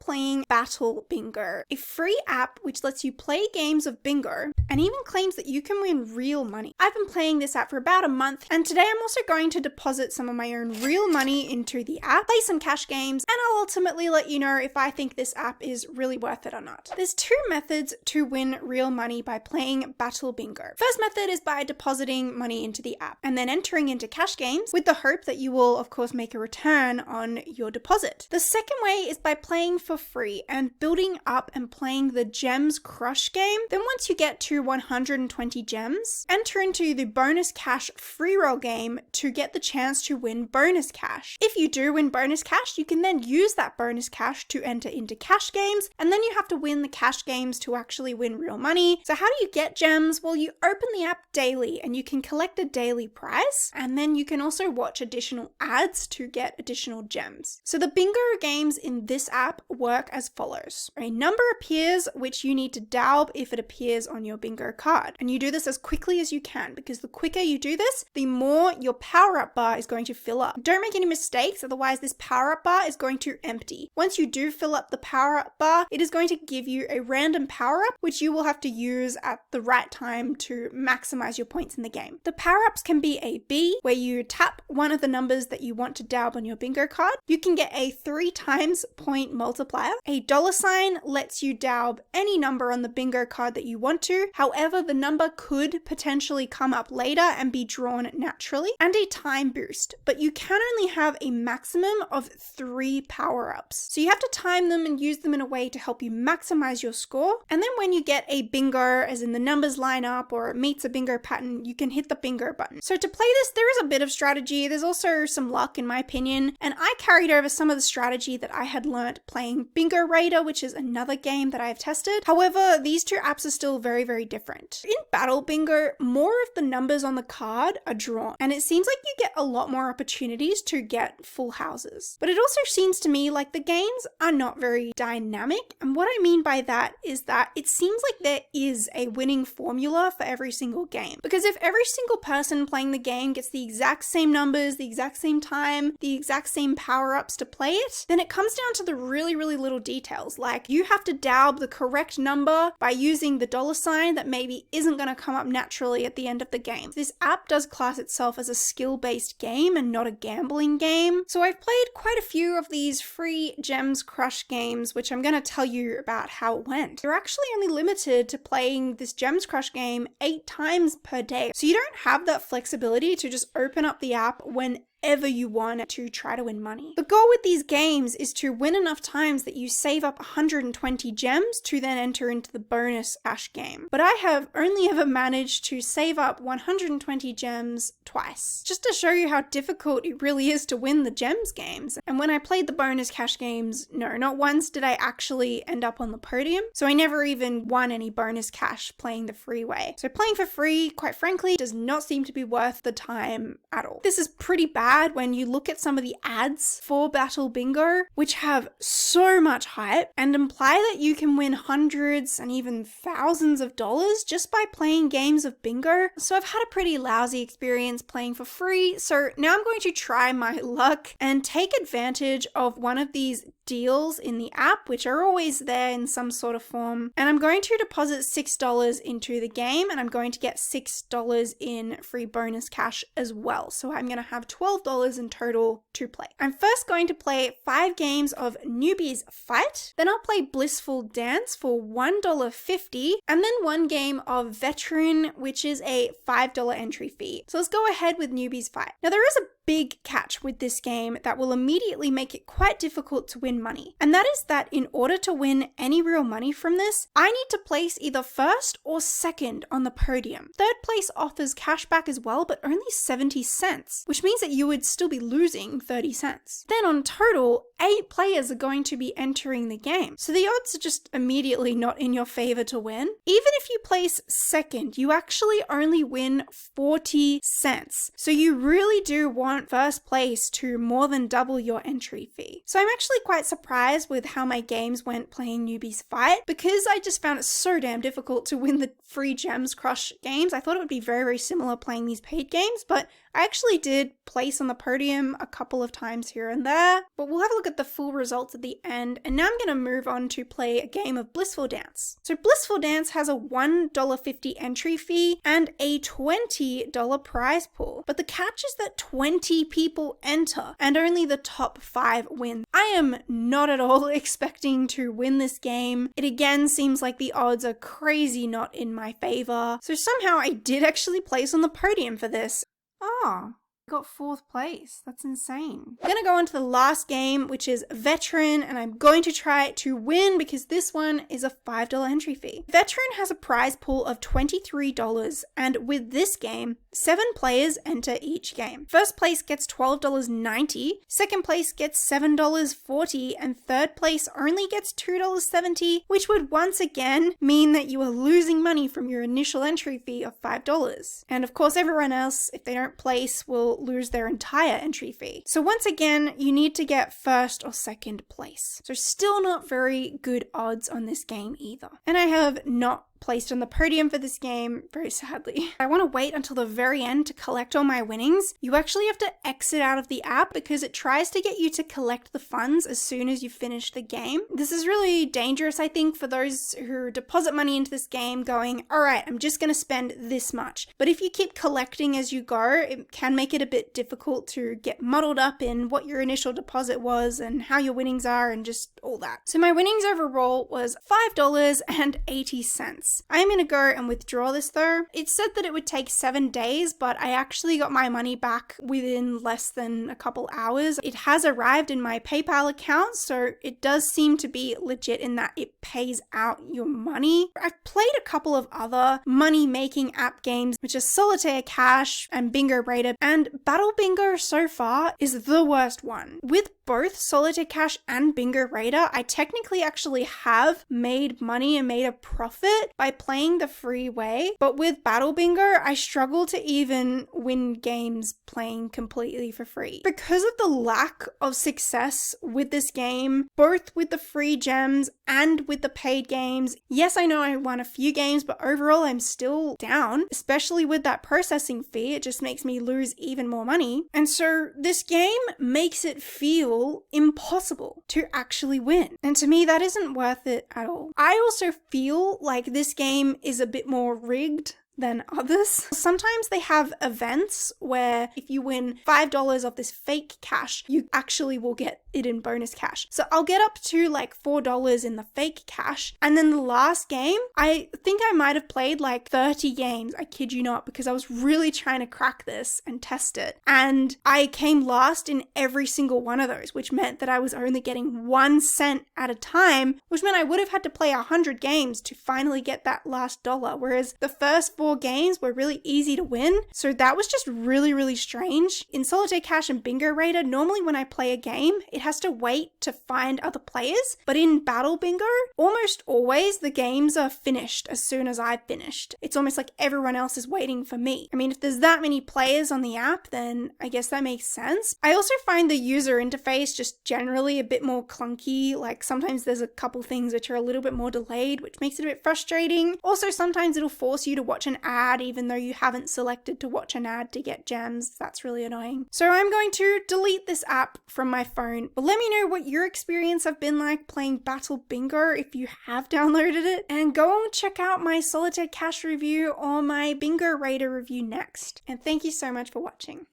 playing Battle Bingo, a free app which lets you play games of bingo and even claims that you can win real money. I've been playing this app for about a month, and today I'm also going to deposit some of my own real money into the app, play some cash games, and I'll ultimately let you know if I think this app is really worth it or not. There's two methods to win real money by playing Battle Bingo. First method is by depositing money into the app and then entering into cash games with the hope that you will, of course, make a return on your deposit. The second way is by playing for free and building up and playing the Gems Crush game. Then once you get to 120 gems, enter into the bonus cash free roll game to get the chance to win bonus cash. If you do win bonus cash, you can then use that bonus cash to enter into cash games, and then you have to win the cash games to actually win real money. So how do you get gems? Well, you open the app daily and you can collect a daily prize, and then you can also watch additional ads to get additional gems. So the bingo games in this app work as follows. A number appears which you need to daub if it appears on your bingo card. And you do this as quickly as you can, because the quicker you do this, the more your power-up bar is going to fill up. Don't make any mistakes, otherwise this power-up bar is going to empty. Once you do fill up the power-up bar, it is going to give you a random power-up which you will have to use at the right time to maximize your points in the game. The power-ups can be a B, where you tap one of the numbers that you want to daub on your bingo card. You can get a 3 times point multiplier. A $sign lets you daub any number on the bingo card that you want to. However, the number could potentially come up later and be drawn naturally. And a time boost, but you can only have a maximum of 3 power-ups. So you have to time them and use them in a way to help you maximize your score. And then when you get a bingo, as in the numbers line up or it meets a bingo pattern, you can hit the bingo button. So to play this, there is a bit of strategy. There's also some luck in my opinion. And I carried over some of the strategy that I had learnt playing Bingo Raider, which is another game that I have tested. However, these two apps are still very, very different. In Battle Bingo, more of the numbers on the card are drawn, and it seems like you get a lot more opportunities to get full houses. But it also seems to me like the games are not very dynamic. And what I mean by that is that it seems like there is a winning formula for every single game. Because if every single person playing the game gets the exact same numbers, the exact same time, the exact same power-ups to play it, then it comes down to the really, really little details. Like you have to daub the correct number by using the $sign that maybe isn't going to come up naturally at the end of the game. This app does class itself as a skill-based game and not a gambling game. So I've played quite a few of these free Gems Crush games, which I'm going to tell you about how it went. You're actually only limited to playing this Gems Crush game 8 times per day. So you don't have that flexibility to just open up the app whenever you want to try to win money. The goal with these games is to win enough times that you save up 120 gems to then enter into the bonus cash game. But I have only ever managed to save up 120 gems twice, just to show you how difficult it really is to win the gems games. And when I played the bonus cash games, no, not once did I actually end up on the podium. So I never even won any bonus cash playing the free way. So playing for free, quite frankly, does not seem to be worth the time at all. This is pretty bad when you look at some of the ads for Battle Bingo, which have so much hype and imply that you can win hundreds and even thousands of dollars just by playing games of bingo. So I've had a pretty lousy experience playing for free. So now I'm going to try my luck and take advantage of one of these deals in the app, which are always there in some sort of form. And I'm going to deposit $6 into the game, and I'm going to get $6 in free bonus cash as well. So I'm going to have $12 in total to play. I'm first going to play 5 games of Newbie's Fight. Then I'll play Blissful Dance for $1.50, and then 1 game of Veteran, which is a $5 entry fee. So let's go ahead with Newbie's Fight. Now there is a big catch with this game that will immediately make it quite difficult to win money. And that is that in order to win any real money from this, I need to place either first or second on the podium. Third place offers cash back as well, but only 70 cents, which means that you would still be losing 30 cents. Then on total, 8 players are going to be entering the game. So the odds are just immediately not in your favor to win. Even if you place second, you actually only win 40 cents. So you really do want first place to more than double your entry fee. So I'm actually quite surprised with how my games went playing Newbie's Fight, because I just found it so damn difficult to win the free Gems Crush games. I thought it would be very, very similar playing these paid games, but I actually did place on the podium a couple of times here and there, but we'll have a look at the full results at the end. And now I'm going to move on to play a game of Blissful Dance. So Blissful Dance has a $1.50 entry fee and a $20 prize pool. But the catch is that 20 people enter and only the top 5 win. I am not at all expecting to win this game. It again seems like the odds are crazy not in my favor. So somehow I did actually place on the podium for this. Oh, got 4th place. That's insane. I'm gonna go on to the last game, which is Veteran, and I'm going to try to win because this one is a $5 entry fee. Veteran has a prize pool of $23, and with this game, 7 players enter each game. First place gets $12.90, second place gets $7.40, and third place only gets $2.70, which would once again mean that you are losing money from your initial entry fee of $5. And of course, everyone else, if they don't place, will lose their entire entry fee. So once again, you need to get first or second place. So still not very good odds on this game either. And I have not placed on the podium for this game, very sadly. I want to wait until the very end to collect all my winnings. You actually have to exit out of the app because it tries to get you to collect the funds as soon as you finish the game. This is really dangerous, I think, for those who deposit money into this game going, all right, I'm just going to spend this much. But if you keep collecting as you go, it can make it a bit difficult to get muddled up in what your initial deposit was and how your winnings are and just all that. So my winnings overall was $5.80. I'm going to go and withdraw this though. It said that it would take 7 days, but I actually got my money back within less than a couple hours. It has arrived in my PayPal account, so it does seem to be legit in that it pays out your money. I've played a couple of other money-making app games, which are Solitaire Cash and Bingo Raider, and Battle Bingo so far is the worst one. With both Solitaire Cash and Bingo Raider, I technically actually have made money and made a profit by playing the free way, but with Battle Bingo, I struggle to even win games playing completely for free. Because of the lack of success with this game, both with the free gems and with the paid games, yes, I know I won a few games, but overall I'm still down, especially with that processing fee. It just makes me lose even more money. And so this game makes it feel impossible to actually win. And to me, that isn't worth it at all. I also feel like this game is a bit more rigged than others. Sometimes they have events where if you win $5 of this fake cash, you actually will get it in bonus cash. So I'll get up to like $4 in the fake cash. And then the last game, I think I might have played like 30 games. I kid you not, because I was really trying to crack this and test it. And I came last in every single one of those, which meant that I was only getting 1 cent at a time, which meant I would have had to play 100 games to finally get that last dollar. Whereas the first 4 games were really easy to win. So that was just really, really strange. In Solitaire Cash and Bingo Raider, normally when I play a game, it has to wait to find other players. But in Battle Bingo, almost always the games are finished as soon as I've finished. It's almost like everyone else is waiting for me. I mean, if there's that many players on the app, then I guess that makes sense. I also find the user interface just generally a bit more clunky. Like sometimes there's a couple things which are a little bit more delayed, which makes it a bit frustrating. Also, sometimes it'll force you to watch an ad even though you haven't selected to watch an ad to get gems. That's really annoying. So I'm going to delete this app from my phone, but let me know what your experience have been like playing Battle Bingo if you have downloaded it, and go and check out my Solitaire Cash review or my Bingo Raider review next. And thank you so much for watching.